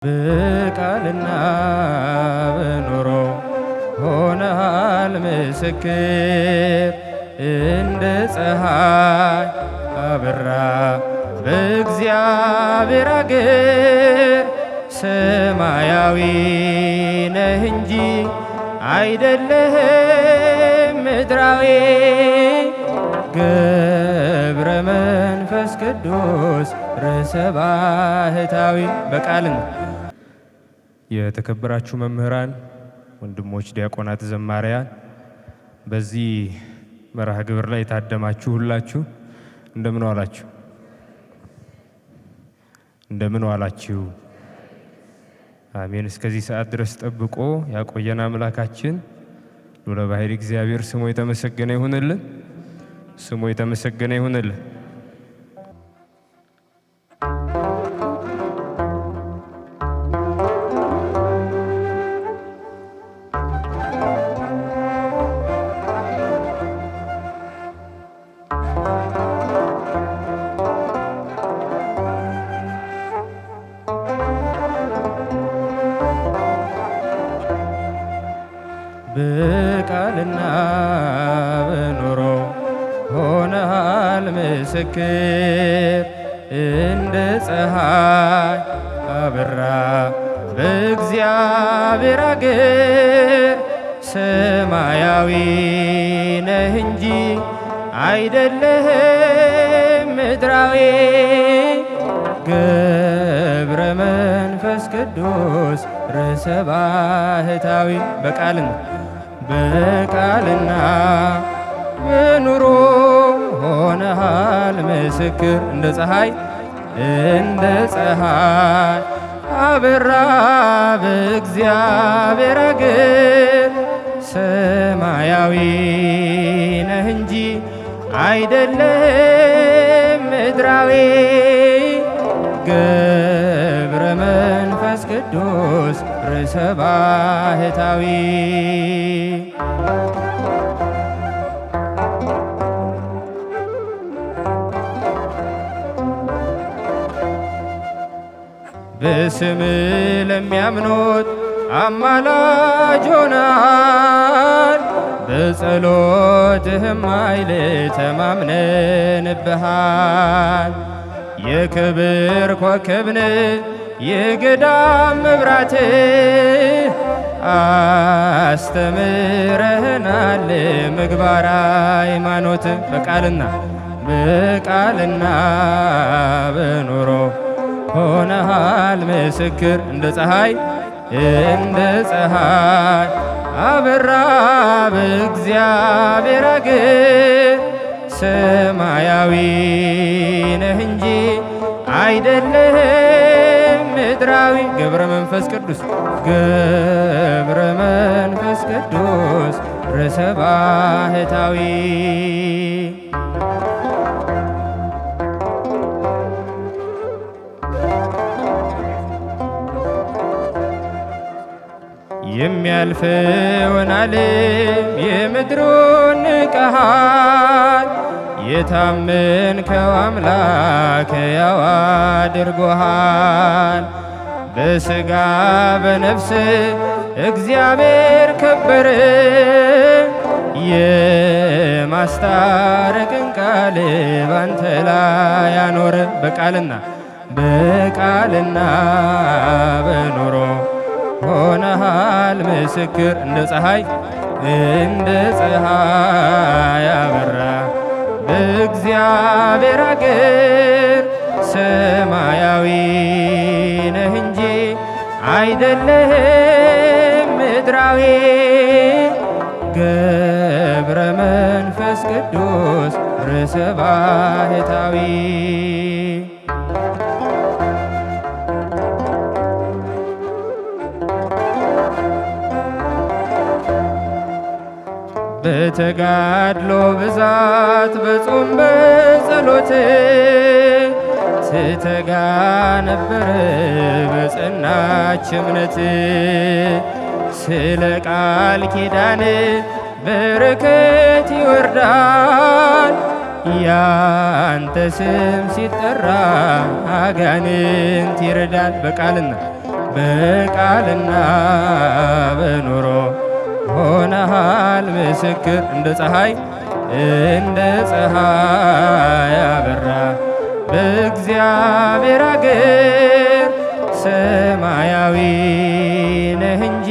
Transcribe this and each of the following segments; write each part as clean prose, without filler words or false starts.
በቃልና በኑሮ ሆነሃል ምስክር፣ እንደ ፀሐይ አበራ በእግዚአብሔር አገር። ሰማያዊ ነህ እንጂ አይደለህም ምድራዊ፣ ገብረ መንፈስ ቅዱስ ርዕሰ ባህታዊ። በቃልን የተከበራችሁ መምህራን፣ ወንድሞች፣ ዲያቆናት፣ ዘማሪያን፣ በዚህ መርሃ ግብር ላይ የታደማችሁ ሁላችሁ እንደምን ዋላችሁ? እንደምን ዋላችሁ? አሜን። እስከዚህ ሰዓት ድረስ ጠብቆ ያቆየን አምላካችን ልዑለ ባሕርይ እግዚአብሔር ስሙ የተመሰገነ ይሁንልን። ስሙ የተመሰገነ ይሁንልን። በቃልና በኑሮ ሆነሃል ምስክር፣ እንደ ፀሐይ አበራ በእግዚአብሔር አገር። ሰማያዊ ነህ እንጂ አይደለህም ምድራዊ፣ ገብረ መንፈስ ቅዱስ ርዕሰ ባህታዊ። በቃልና በኑሮ ሆነሃል ምስክር፣ እንደ ፀሐይ አበራ በእግዚአብሔር አገር። ሰማያዊ ነህ እንጂ አይደለህም ምድራዊ፣ ገብረ መንፈስ ቅዱስ ርዕሰ ባህታዊ። በስም ለሚያምኑት አማላጅ ሆነሃል፣ በጸሎትህም ኃይል ተማምነንብሃል። የክብር ኮከብን የገዳም መብራት አስተምረህናል ምግባረ ሃይማኖት። በቃልና በኑሮ ሆነሃል ምስክር፣ እንደ ፀሐይ አበራ በእግዚአብሔር አገር። ሰማያዊ ነህ እንጂ አይደለህም ምድራዊ፣ ገብረ መንፈስ ቅዱስ ርዕሰ ባህታዊ። የሚያልፈውን ዓለም የምድሩን ንቀሃል፣ የታመንከው አምላክ ሕያው አድርጎሃል። በሥጋ በነፍስ እግዚአብሔር ከበረ፣ የማስታረቅን ቃል ባንተ ላይ ያኖረ። በቃልና በኑሮ ሆነሃል ምስክር፣ እንደ ፀሐይ አበራ በእግዚአብሔር አገር። ሰማያዊ ነህ እንጂ አይደለህም ምድራዊ፣ ገብረ መንፈስ ቅዱስ ርዕሰ ባህታዊ። በተጋድሎ ብዛት በጾም በጸሎት ስትተጋ ነበረ በጸናች እምነት። ስለ ቃል ኪዳን በረከት ይወርዳል፣ ያንተ ስም ሲጠራ አጋንንት ይረዳል። በቃልና በኑሮ ሆነሃል ምስክር እንደ ፀሐይ አበራ በእግዚአብሔር አገር ሰማያዊ ነህ እንጂ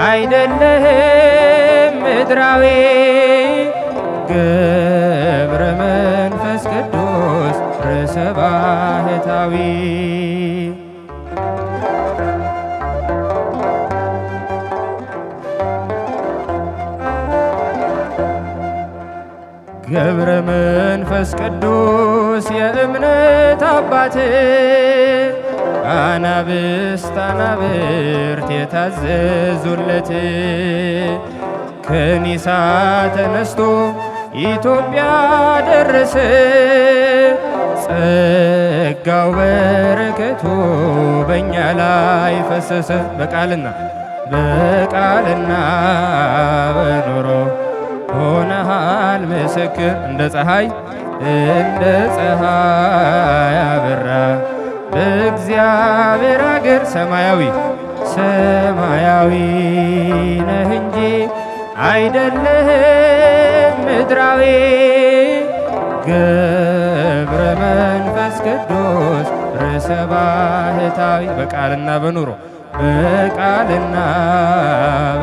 አይደለህም ምድራዊ ገብረ መንፈስ ቅዱስ ርሰ ባህታዊ ገብረ መንፈስ ቅዱስ የእምነት አባት አናብርት የታዘዙለት ከኒሳ ተነስቶ ኢትዮጵያ ደረሰ ጸጋው በረከቱ በእኛ ላይ ፈሰሰ በቃልና በኑሮ ሆነሃል ምስክር እንደ ፀሐይ አበራ በእግዚአብሔር አገር ሰማያዊ ነህ እንጂ አይደለህም ምድራዊ ገብረ መንፈስ ቅዱስ ርሰ ባህታዊ በቃልና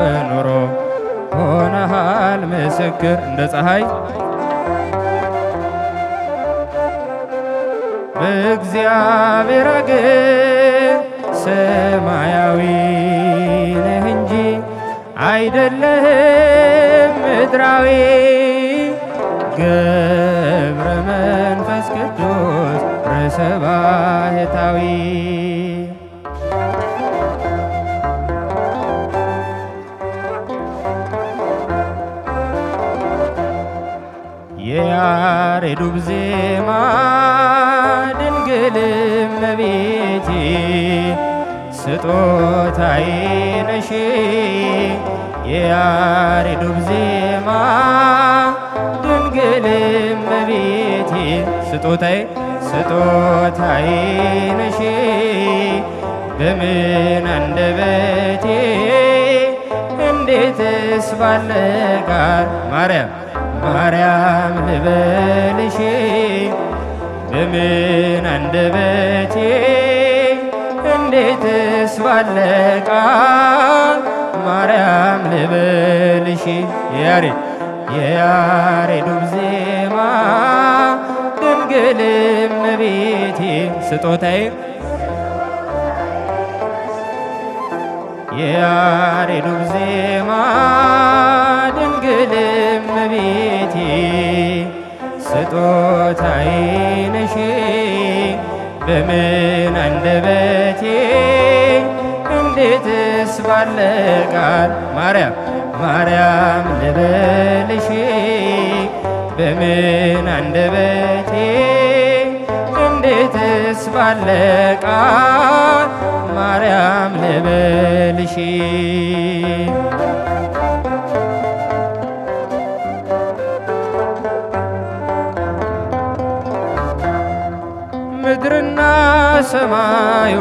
በኑሮ ሆነሃል ምስክር እንደ ፀሐይ በእግዚአብሔር አገር ሰማያዊ ነህ እንጂ አይደለህም ምድራዊ ገብረ መንፈስ ቅዱስ ርሰ ባህታዊ የያሬዱ ዜማ ድንግል እመቤቴ ስጦታዬ ነሽ የያሬዱ ዜማ ድንግል እመቤቴ ስጦታዬ ነሽ በምን አንደበቴ እንዴትስ ባለ ቃል ማርያም ልበልሽ በምን አንደበቴ እንዴትስ ባለ ቃል ማርያም ልበልሽ የያሬዱ ዜማ ድንግል እመቤቴ ስጦታዬ የያሬዱ ዜማ ድንግል እመቤቴ ስጦታዬ ነሽ በምን አንደበቴ እንዴትስ ባለ ቃል ማርያም ልበልሽ በምን አንደበቴ እንዴትስ ባለ ቃል ማርያም ልበልሽ ምድርና ሰማዩ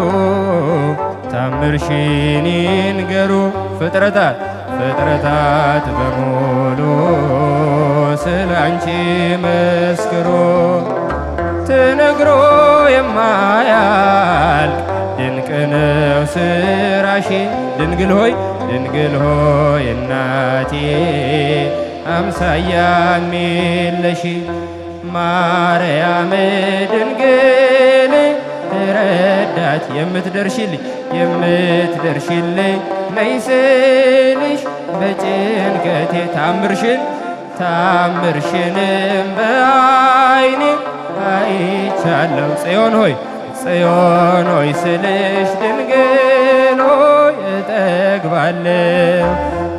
ታምርሽን ይንገሩ ፍጥረታት በሙሉ ስላንቺ መስክሮ ተነግሮ የማያልቅ ድንቅ ነው ስራሽ ድንግል ሆይ እናቴ አምሳያ የለሽ ማርያም ድንግል ረዳት የምትደርሽልኝ ነይ ስልሽ በጭንቀቴ ታምርሽንም በዓይኔ አይቻለሁ ጽዮን ሆይ ስልሽ ድንግል ሆይ እጠግባለሁ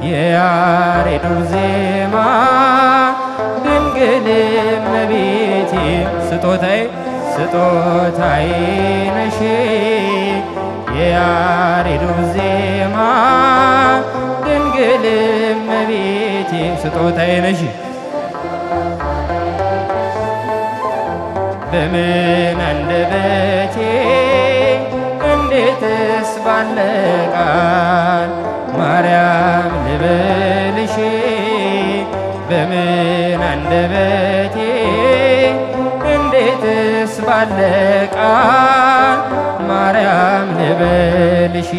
የያሬዱ ዜማ ድንግል እመቤቴ ስጦታዬ ነሽ የያሬዱ ዜማ ድንግል እመቤቴ ስጦታዬ ነሽ በምን አንደበቴ እንዴትስ ባለ ቃል ማርያም ልበልሽ በምን አንደበቴ እንዴትስ ባለ ቃል ማርያም ልበልሽ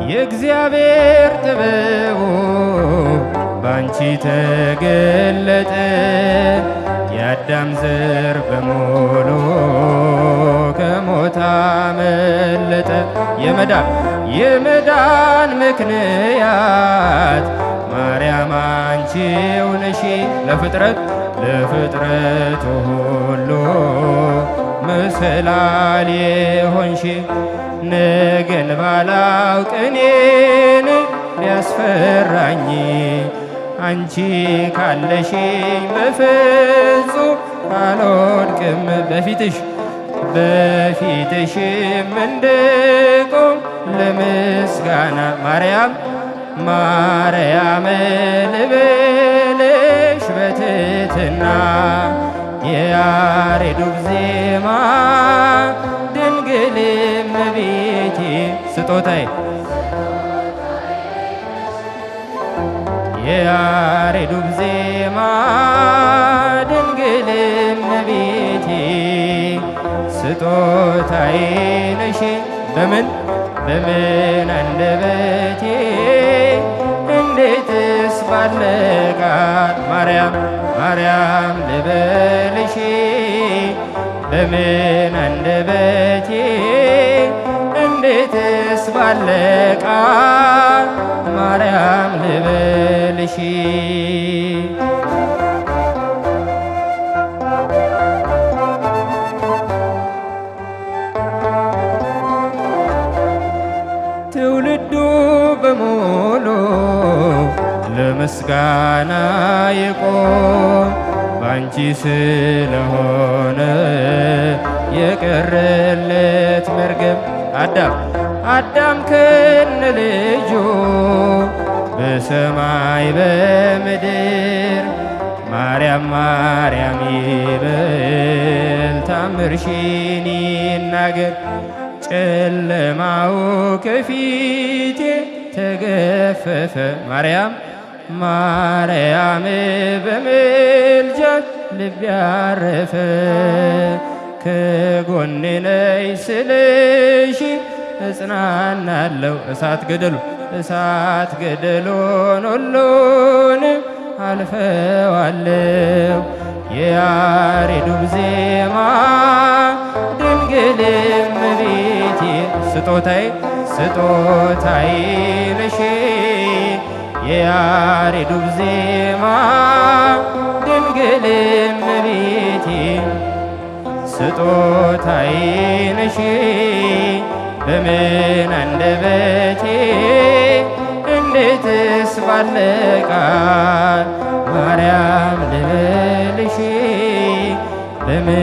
የእግዚአብሔር ጥበቡ ባንቺ ተገለጠ የአዳም ዘር በሙሉ ከሞት አመለጠ የመዳን ምክንያት ማርያም አንቺው ነሽ ለፍጥረቱ ሁሉ መሰላል የሆንሽ ነገን ባላውቅ እኔን ቢያስፈራኝ አንቺ ካለሽኝ በፍጹም አልወድቅም በፊትሽም እንድቆም ለምስጋና ማርያም ልበልሽ በትሕትና የያሬዱ ዜማ ድንግል እመቤቴ ስጦታዬ የያሬዱ ዜማ ድንግል እመቤቴ ስጦታዬ ነሽ በምን አንደበቴ እንዴትስ ባለ ቃል ማርያም ልበልሽ በምን አንደበቴ እንዴትስ ባለ ቃል ማርያም ልበልሽ ትውልዱ በሙሉ ለምስጋና ይቆም ባንቺ ስለሆነ የቀረለት መርገም አዳም ከነ ልጁ በሰማይ በምድር ማርያም ይበል ታምርሽን ይናገር ጨለማው ከፊቴ ተገፈፈ ማርያም በምልጃት ልቤ ያረፈ ከጎኔ ነይ ስልሽ እጽናናለሁ እሳት ገደሉን ሁሉን አልፈዋለሁ የያሬዱ ዜማ ድንግል እመቤቴ ስጦታዬ ነሽ የያሬዱ ዜማ ድንግል እመቤቴ ስጦታዬ ነሽ በምን አንደበቴ እንዴትስ ባለ ቃል ማርያም ልበልሽ በምን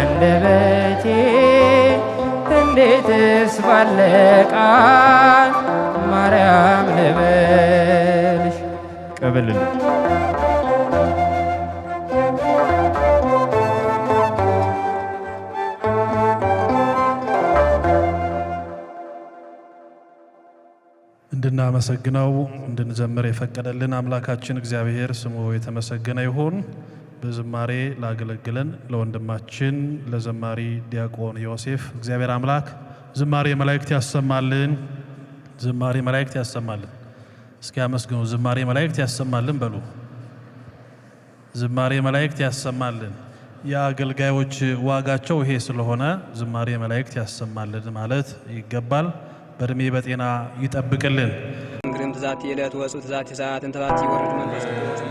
አንደበቴ እንዴትስ ባለ ቃል ማርያም ልበልሽ ቀበልልኝ እንድናመሰግነው እንድንዘምር የፈቀደልን አምላካችን እግዚአብሔር ስሙ የተመሰገነ ይሁን። በዝማሬ ላገለግለን ለወንድማችን ለዘማሪ ዲያቆን ዮሴፍ እግዚአብሔር አምላክ ዝማሬ መላእክት ያሰማልን። ዝማሬ መላእክት ያሰማልን። እስኪ አመስግኑ። ዝማሬ መላእክት ያሰማልን በሉ። ዝማሬ መላእክት ያሰማልን። የአገልጋዮች ዋጋቸው ይሄ ስለሆነ ዝማሬ መላእክት ያሰማልን ማለት ይገባል። በእድሜ በጤና ይጠብቅልን። እንግዲህ ትዛቲ የዕለት ወጽ ትዛቲ ሰዓት እንተባት ይወርድ መንፈስ ቅዱስ